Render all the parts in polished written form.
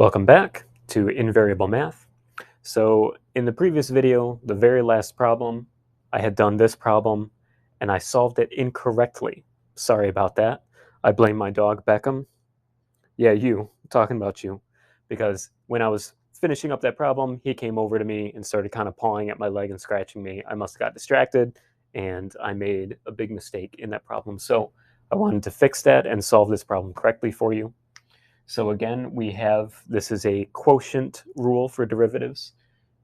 Welcome back to Invariable Math. So in the previous video, the very last problem, I had done this problem and I solved it incorrectly. Sorry about that. I blame my dog Beckham. Yeah, you, I'm talking about you. Because when I was finishing up that problem, he came over to me and started kind of pawing at my leg and scratching me. I must have got distracted and I made a big mistake in that problem. So I wanted to fix that and solve this problem correctly for you. So again, this is a quotient rule for derivatives.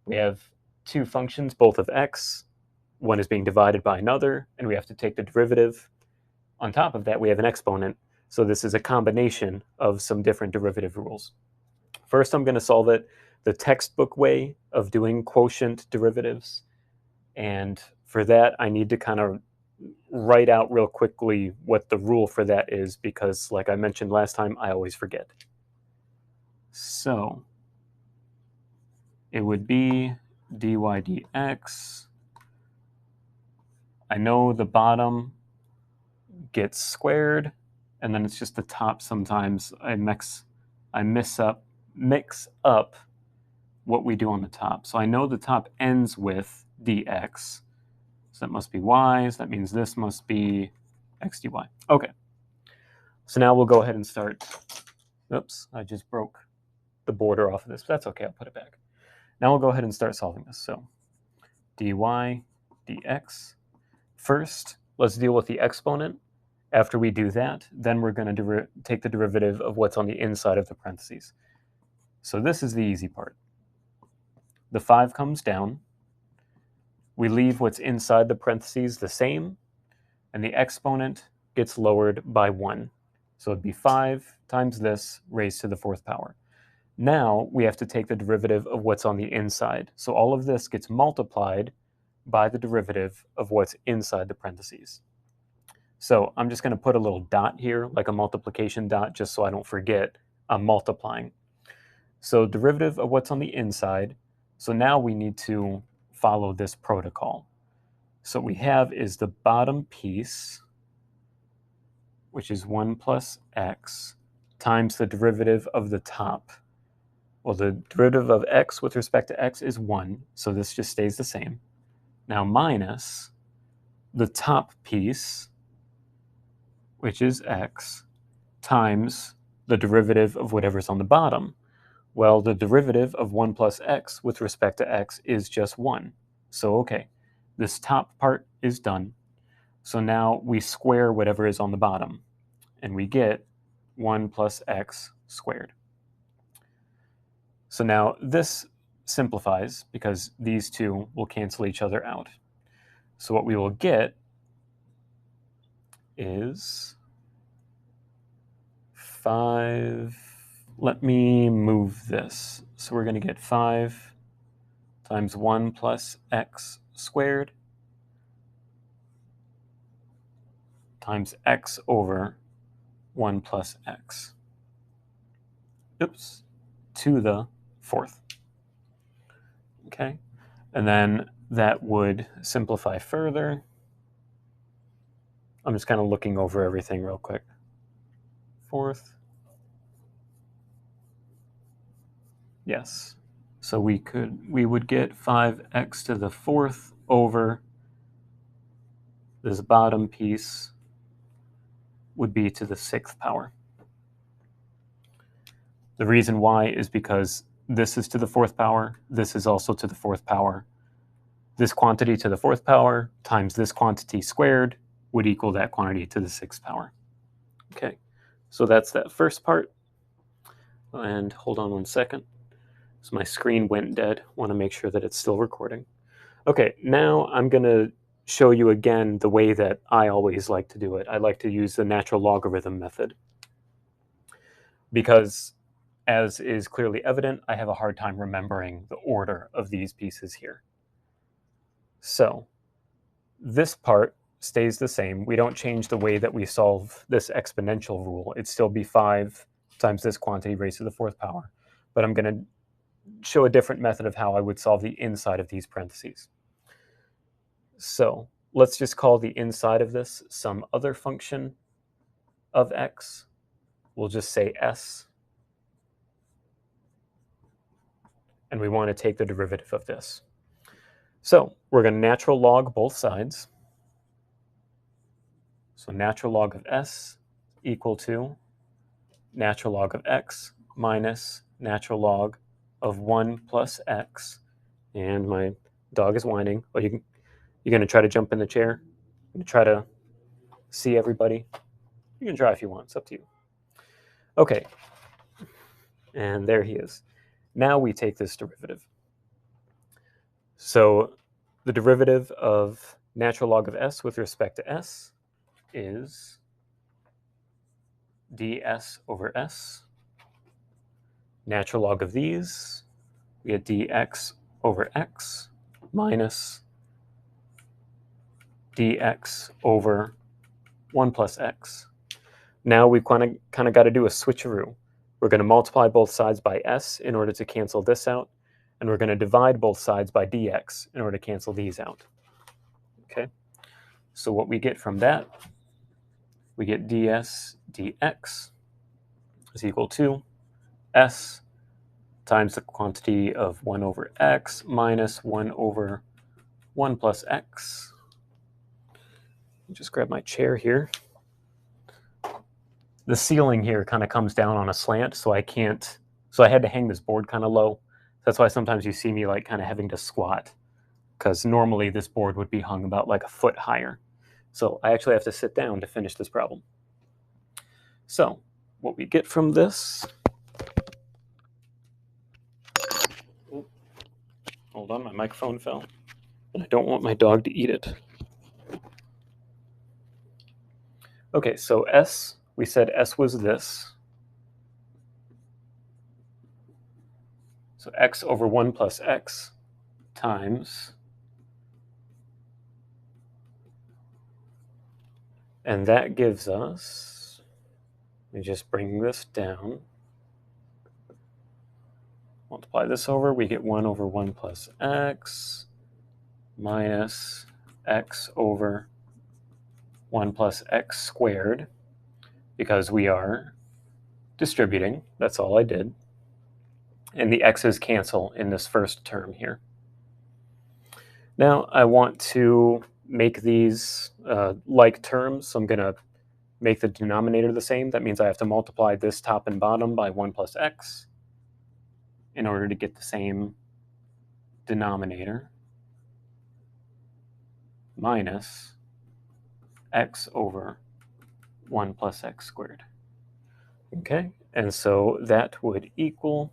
We have two functions, both of x. One is being divided by another, and we have to take the derivative. On top of that, we have an exponent. So this is a combination of some different derivative rules. First, I'm going to solve it the textbook way of doing quotient derivatives. And for that, I need to kind of write out real quickly what the rule for that is, because like I mentioned last time, I always forget. So it would be dy dx. I know the bottom gets squared, and then it's just the top. Sometimes I mix up what we do on the top. So I know the top ends with dx. So that must be y. So that means this must be x dy. Okay. So now we'll go ahead and start. Oops, I just broke the border off of this. But that's okay, I'll put it back. Now we'll go ahead and start solving this. So dy dx. First, let's deal with the exponent. After we do that, then we're going to take the derivative of what's on the inside of the parentheses. So this is the easy part. The 5 comes down. We leave what's inside the parentheses the same, and the exponent gets lowered by 1. So it'd be 5 times this raised to the 4th power. Now we have to take the derivative of what's on the inside. So all of this gets multiplied by the derivative of what's inside the parentheses. So I'm just going to put a little dot here, like a multiplication dot, just so I don't forget I'm multiplying. So derivative of what's on the inside. So now we need to follow this protocol. So what we have is the bottom piece, which is 1 plus x, times the derivative of the top. Well, the derivative of x with respect to x is 1, so this just stays the same. Now minus the top piece, which is x, times the derivative of whatever's on the bottom. Well, the derivative of 1 plus x with respect to x is just 1. So okay, this top part is done. So now we square whatever is on the bottom, and we get 1 plus x squared. So now this simplifies because these two will cancel each other out. So what we will get is 5. Let me move this. So we're going to get 5 times 1 plus x squared times x over 1 plus x. Oops, to the 4th. Okay, and then that would simplify further. I'm just kind of looking over everything real quick. 4th. Yes. So we would get 5x to the 4th over this bottom piece would be to the 6th power. The reason why is because this is to the 4th power, this is also to the 4th power. This quantity to the 4th power times this quantity squared would equal that quantity to the 6th power. Okay, so that's that first part. And hold on one second. So my screen went dead. Want to make sure that it's still recording. Okay, now I'm going to show you again the way that I always like to do it. I like to use the natural logarithm method because, as is clearly evident, I have a hard time remembering the order of these pieces here. So this part stays the same. We don't change the way that we solve this exponential rule. It'd still be 5 times this quantity raised to the 4th power. But I'm going to show a different method of how I would solve the inside of these parentheses. So let's just call the inside of this some other function of x. We'll just say s. and we want to take the derivative of this. So we're going to natural log both sides. So natural log of s equal to natural log of x minus natural log of 1 plus x. And my dog is whining. Oh, you're going to try to jump in the chair? You're going to try to see everybody? You can try if you want. It's up to you. Okay. And there he is. Now we take this derivative. So the derivative of natural log of s with respect to s is ds over s. Natural log of these, we get dx over x minus dx over 1 plus x. Now we've kind of got to do a switcheroo. We're going to multiply both sides by s in order to cancel this out, and we're going to divide both sides by dx in order to cancel these out. Okay, so what we get from that, we get ds dx is equal to s times the quantity of 1 over x minus 1 over 1 plus x. Just grab my chair here. The ceiling here kind of comes down on a slant, so I had to hang this board kind of low. That's why sometimes you see me like kind of having to squat, because normally this board would be hung about like a foot higher. So I actually have to sit down to finish this problem. So what we get from this, hold on, my microphone fell, and I don't want my dog to eat it. Okay, so s, we said s was this. So x over 1 plus x times, and that gives us, let me just bring this down, multiply this over, we get 1 over 1 plus x minus x over 1 plus x squared, because we are distributing, that's all I did. And the x's cancel in this first term here. Now I want to make these like terms, so I'm going to make the denominator the same. That means I have to multiply this top and bottom by 1 plus x in order to get the same denominator, minus x over 1 plus x squared. Okay, and so that would equal,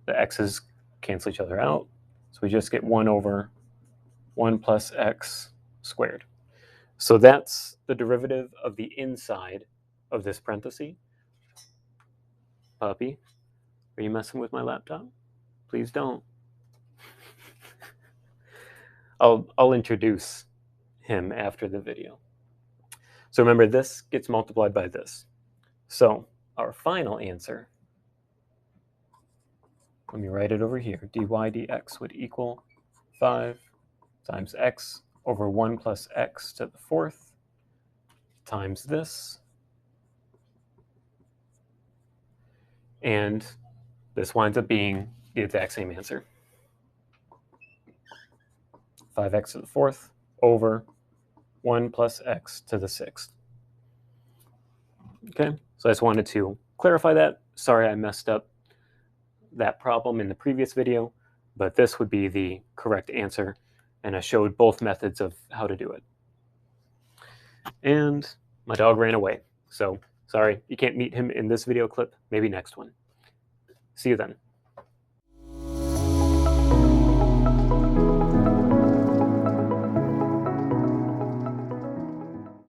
the x's cancel each other out, so we just get 1 over 1 plus x squared. So that's the derivative of the inside of this parenthesis. Puppy, are you messing with my laptop? Please don't. I'll introduce him after the video. So remember, this gets multiplied by this. So our final answer, let me write it over here, dy dx would equal 5 times x over 1 plus x to the 4th times this. And this winds up being the exact same answer. 5x to the 4th over 1 plus x to the 6th. Okay, so I just wanted to clarify that. Sorry I messed up that problem in the previous video, but this would be the correct answer, and I showed both methods of how to do it. And my dog ran away, so sorry, you can't meet him in this video clip, maybe next one. See you then.